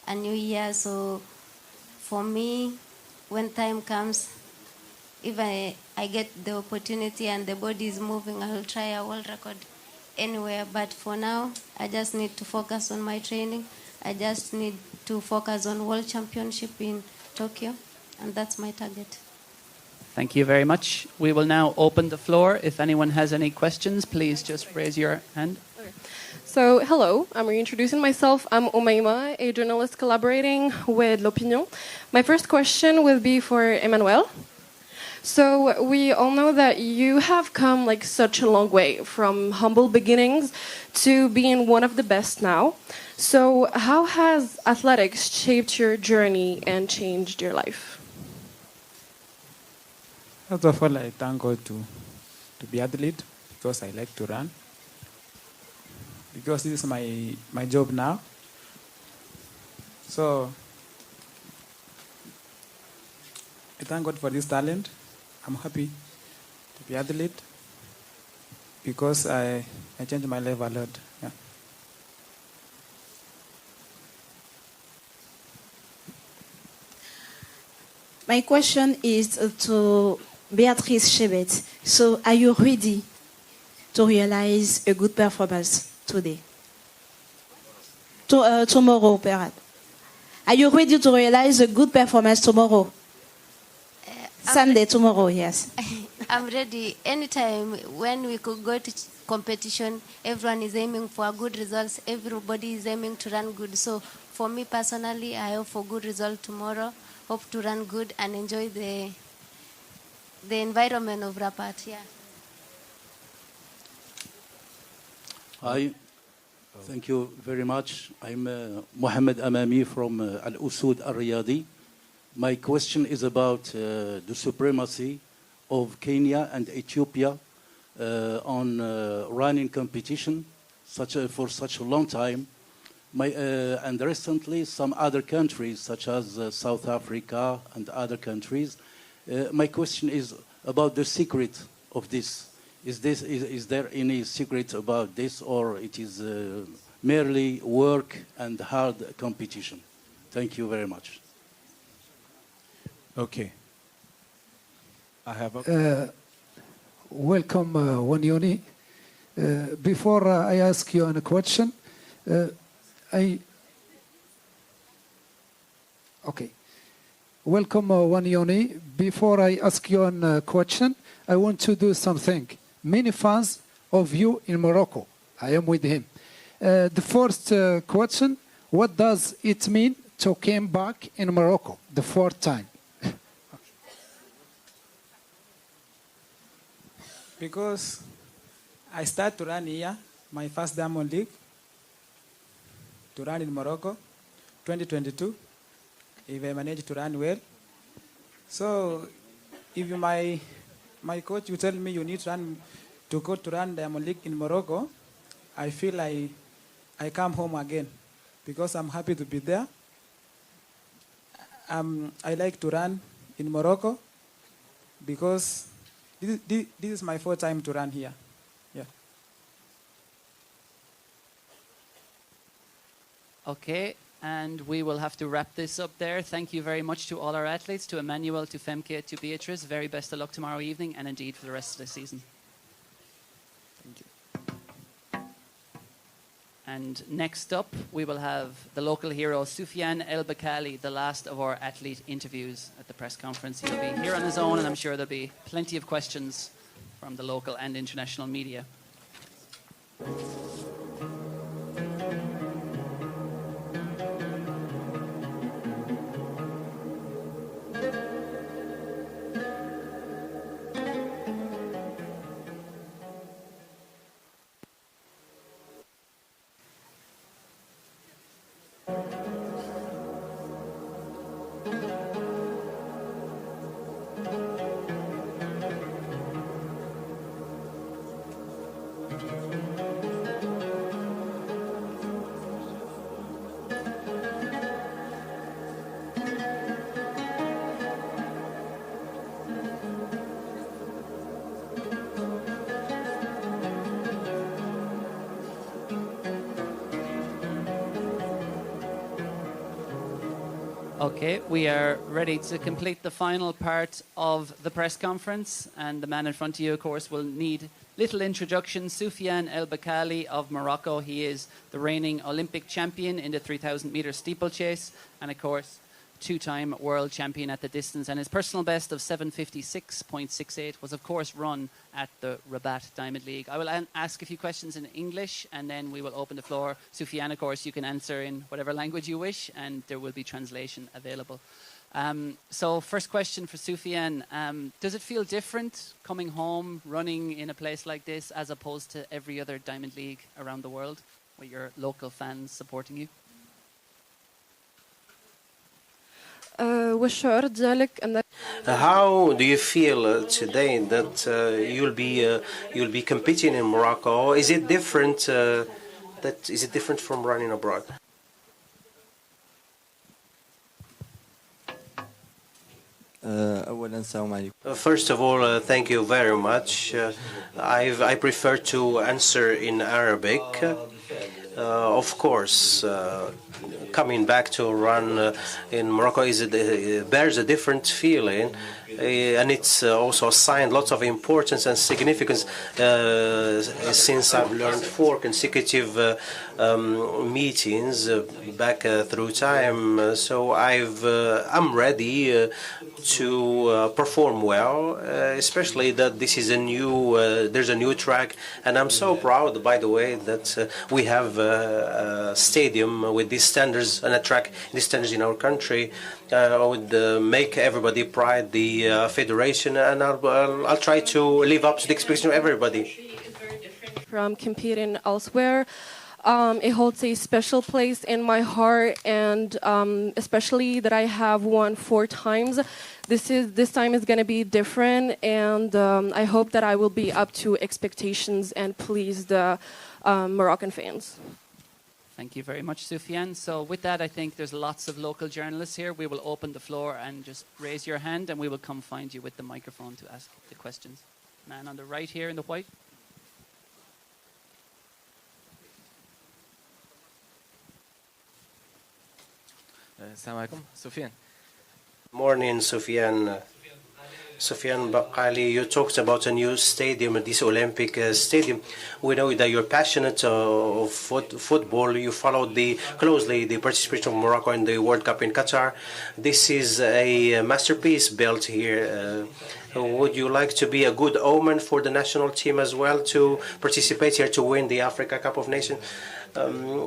a new year. So for me, when time comes, if I get the opportunity and the body is moving, I will try a world record anywhere. But for now, I just need to focus on my training. I just need to focus on World Championship in Tokyo, and that's my target. Thank you very much. We will now open the floor. If anyone has any questions, please just raise your hand. Okay. So, hello, I'm reintroducing myself. I'm Omaima, a journalist collaborating with L'Opinion. My first question will be for Emmanuel. So we all know that you have come like such a long way from humble beginnings to being one of the best now. So how has athletics shaped your journey and changed your life? First of all, I thank God to be athlete because I like to run. Because this is my job now. So I thank God for this talent. I'm happy to be athlete because I changed my life a lot. Yeah. My question is to Beatrice Chebet. So, are you ready to realize a good performance today? Tomorrow, perhaps. Are you ready to realize a good performance tomorrow? Sunday, tomorrow, yes. I'm ready. Anytime when we could go to competition, everyone is aiming for good results. Everybody is aiming to run good. So for me personally, I hope for good result tomorrow. Hope to run good and enjoy the environment of Rabat. Yeah. Hi. Thank you very much. I'm Mohammed Amami from Al Usud Al Riyadi. My question is about the supremacy of Kenya and Ethiopia on running competition for such a long time. And recently some other countries such as South Africa and other countries. My question is about the secret of this. Is there any secret about this, or it is merely work and hard competition? Thank you very much. Okay. I have a... welcome, Wanyonyi. Before I ask you a question, Okay. Welcome, Wanyonyi. Before I ask you a question, I want to do something. Many fans of you in Morocco. I am with him. The first question, what does it mean to come back in Morocco the fourth time? Because I start to run here, my first Diamond League, to run in Morocco, 2022, if I manage to run well. So if my coach, you tell me you need to go to run Diamond League in Morocco, I feel I come home again because I'm happy to be there. I like to run in Morocco because this is my fourth time to run here. Yeah. Okay, and we will have to wrap this up there. Thank you very much to all our athletes, to Emmanuel, to Femke, to Beatrice. Very best of luck tomorrow evening and indeed for the rest of the season. Thank you. And next up, we will have the local hero, Soufiane El Bakkali, the last of our athlete interviews at the press conference. He'll be here on his own, and I'm sure there'll be plenty of questions from the local and international media. Okay, we are ready to complete the final part of the press conference, and the man in front of you, of course, will need little introduction. Soufiane El Bakkali of Morocco. He is the reigning Olympic champion in the 3,000-meter steeplechase, and of course, two-time world champion at the distance. And his personal best of 7:56.68 was, of course, run at the Rabat Diamond League. I will ask a few questions in English, and then we will open the floor. Soufiane, of course, you can answer in whatever language you wish, and there will be translation available. So first question for Soufiane. Does it feel different coming home, running in a place like this, as opposed to every other Diamond League around the world, with your local fans supporting you? How do you feel today that you'll be competing in Morocco? Is it different? Is it different from running abroad? First of all, thank you very much. I prefer to answer in Arabic. Of course, coming back to run in Morocco bears a different feeling. And it's also assigned lots of importance and significance since I've learned 4 consecutive meetings back through time. So I'm ready to perform well, especially that this is there's a new track, and I'm so proud, by the way, that we have a stadium with these standards and a track these standards in our country. I would make everybody proud, the federation, and I'll try to live up to the expectation of everybody. From competing elsewhere, it holds a special place in my heart, and especially that I have won 4 times. This time is going to be different, and I hope that I will be up to expectations and please the Moroccan fans. Thank you very much, Soufiane. So with that, I think there's lots of local journalists here. We will open the floor and just raise your hand, and we will come find you with the microphone to ask the questions. Man on the right here in the white. Assalamu alaikum, Soufiane. Morning, Soufiane. Soufiane El Bakkali, you talked about a new stadium, this Olympic stadium. We know that you're passionate of football. You followed closely the participation of Morocco in the World Cup in Qatar. This is a masterpiece built here. Would you like to be a good omen for the national team as well to participate here to win the Africa Cup of Nations?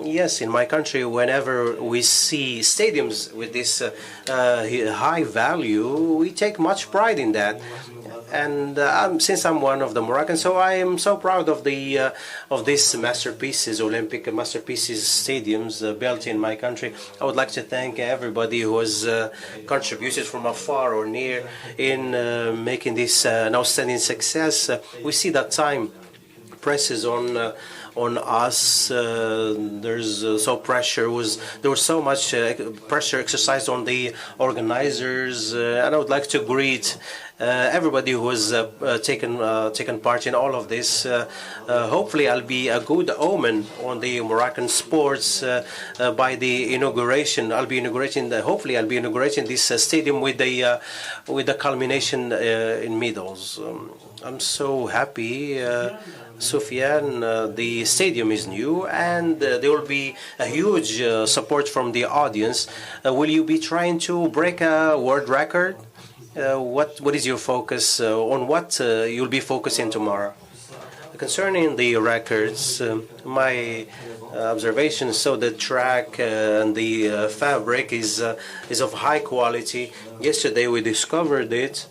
Yes, in my country, whenever we see stadiums with this high value, we take much pride in that. And since I'm one of the Moroccans, so I am so proud of these masterpieces, Olympic masterpieces, stadiums built in my country. I would like to thank everybody who has contributed from afar or near in making this an outstanding success. We see that time presses on us. There's there was so much pressure exercised on the organizers, and I would like to greet everybody who has taken part in all of this. Hopefully, I'll be a good omen on the Moroccan sports by the inauguration. Hopefully, I'll be inaugurating this stadium with the culmination in medals. I'm so happy. Soufiane, the stadium is new, and there will be a huge support from the audience. Will you be trying to break a world record? What is your focus on? What you'll be focusing tomorrow? Concerning the records, my observations show the track and the fabric is of high quality. Yesterday we discovered it,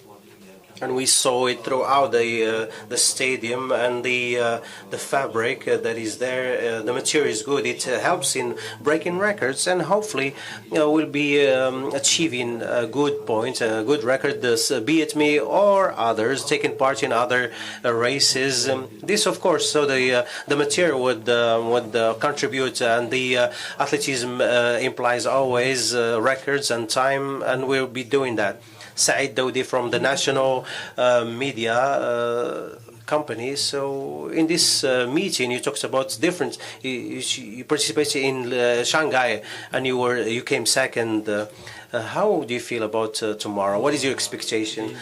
and we saw it throughout the stadium, and the fabric that is there, the material is good. It helps in breaking records, and hopefully we'll be achieving a good point, a good record, be it me or others taking part in other races. This, of course, so the material would contribute, and the athleticism implies always records and time, and we'll be doing that. Saeed Daoudi from the national media company. So in this meeting, you talked about different. You participated in Shanghai, and you came second. How do you feel about tomorrow? What is your expectation?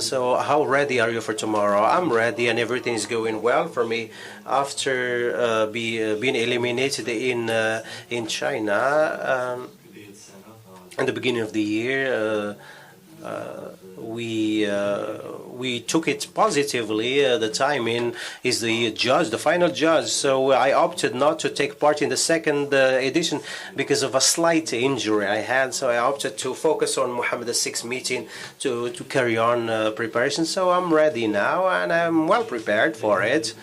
So how ready are you for tomorrow? I'm ready, and everything is going well for me. After being eliminated in China in the beginning of the year. We took it positively. The timing is the final judge. So I opted not to take part in the second edition because of a slight injury I had. So I opted to focus on Mohammed VI meeting to carry on preparation. So I'm ready now, and I'm well prepared for it.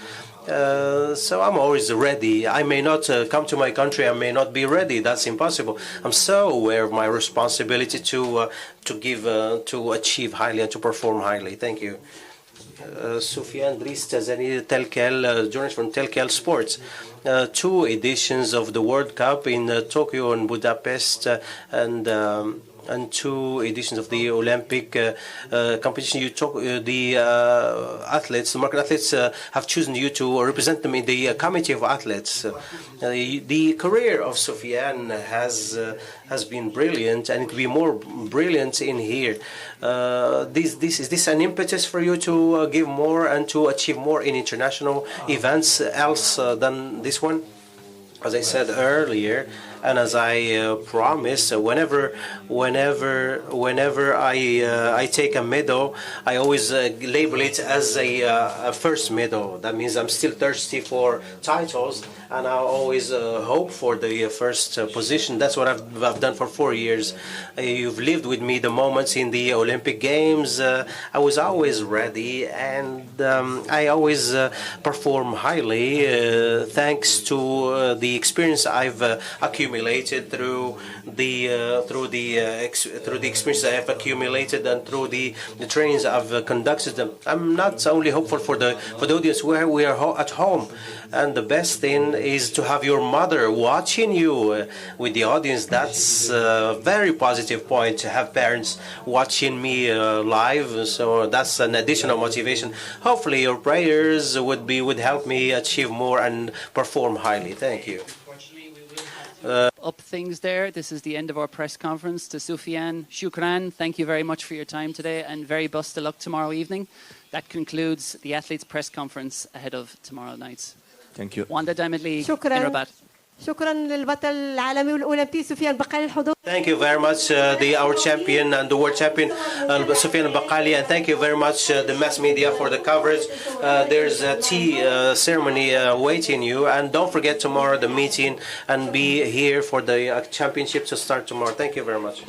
So I'm always ready. I may not come to my country. I may not be ready. That's impossible. I'm so aware of my responsibility to achieve highly and to perform highly. Thank you. Soufiane Driss Tazani, Telkel, journalist from Telkel Sports. 2 editions of the World Cup in Tokyo and Budapest, and and 2 editions of the Olympic competition. You talk the athletes, the Moroccan athletes, have chosen you to represent them in the committee of athletes. The career of Soufiane has been brilliant, and it will be more brilliant in here. Is this an impetus for you to give more and to achieve more in international events else than this one? As I said earlier, and as I promised, whenever I take a medal, I always label it as a first medal. That means I'm still thirsty for titles, and I always hope for the first position. That's what I've done for 4 years. You've lived with me the moments in the Olympic Games. I was always ready, and I always perform highly thanks to the experience I've accumulated through the experience I have accumulated and through the trainings I've conducted. I'm not only hopeful for the audience where we are at home, and the best thing is to have your mother watching you with the audience. That's a very positive point, to have parents watching me live. So that's an additional motivation. Hopefully your prayers would help me achieve more and perform highly. Thank you. Up things there. This is the end of our press conference. To Soufiane, shukran. Thank you very much for your time today, and very best of luck tomorrow evening. That concludes the athletes' press conference ahead of tomorrow night. Thank you. Wanda Diamond League in Rabat. شكرا للبطل العالمي والأولمبي سفيان البقالي الحضور. Thank you very much, our champion and the world champion, Soufiane El Bakkali, and thank you very much, the mass media, for the coverage. There's a tea ceremony waiting you, and don't forget tomorrow the meeting, and be here for the championship to start tomorrow. Thank you very much.